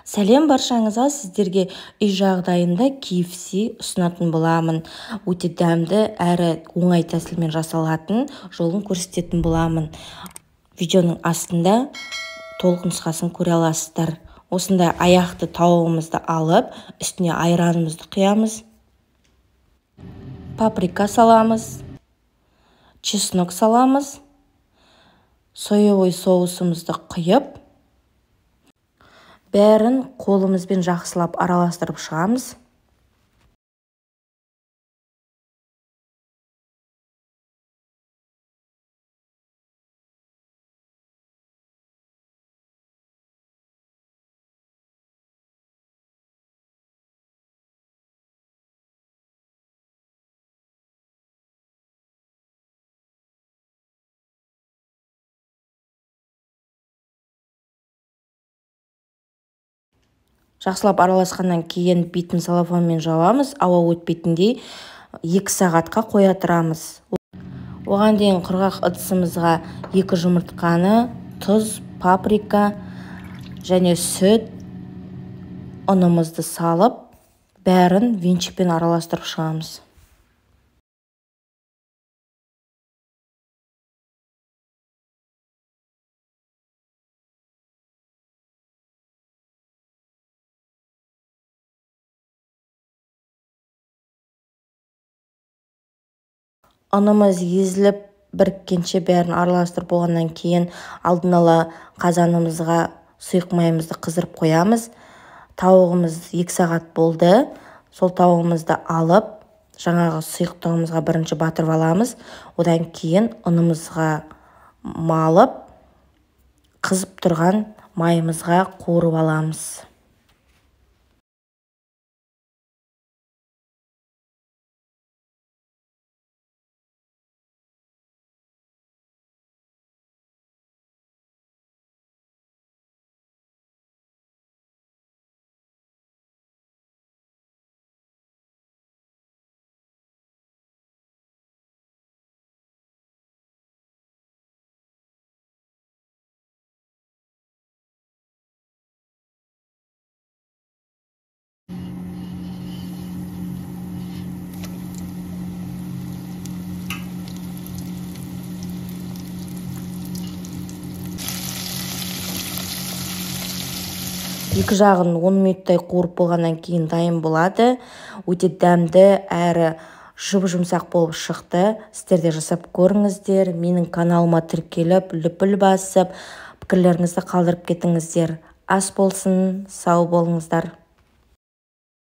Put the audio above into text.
Сәлем баршаңызға, сіздерге үй жағдайында KFC ұсынатын боламын. Өте дәмді әрі оңай тәсілмен жасалатын жолын көрсететін боламын. Видеоның астында толық нұсқасын көре аласыздар. Осындай аяқты тауығымызды алып, үстіне айранымызды құямыз. Паприка саламыз. Чеснок саламыз. Соевый соусымызды құйып, бәрін қолымызбен жақсылап араластырып шығамыз. Жақсылап араласқаннан кейін бетін салафанмен жауамыз, ауа өтпейтіндей 2 сағатқа қоя тұрамыз. Оған дейін құрғақ ыдысымызға 2 жұмыртқаны, тұз, паприка және сүт, ұнымызды салып, бәрін венчикпен араластырып шығамыз. Ұнымыз езіліп, біріккенше бәрін араластырып болғаннан кейін алдын ала қазанымызға сұйық майымызды қыздырып қоямыз. Тауығымыз 2 сағат болды. Сол тауығымызды алып, жаңағы сұйықтығымызға бірінші батырып аламыз. Одан кейін ұнымызға малып, қызып тұрған майымызға қуырып аламыз. Екі жағын 10 минуттай қуырып болғаннан кейін дайын болады. Өте дәмді әрі жұмсақ болып шықты. Сіздер де жасап көріңіздер. Менің каналыма тіркеліп, лүпіл басып, пікірлеріңізді қалдырып кетіңіздер. Ас болсын, сау болыңыздар.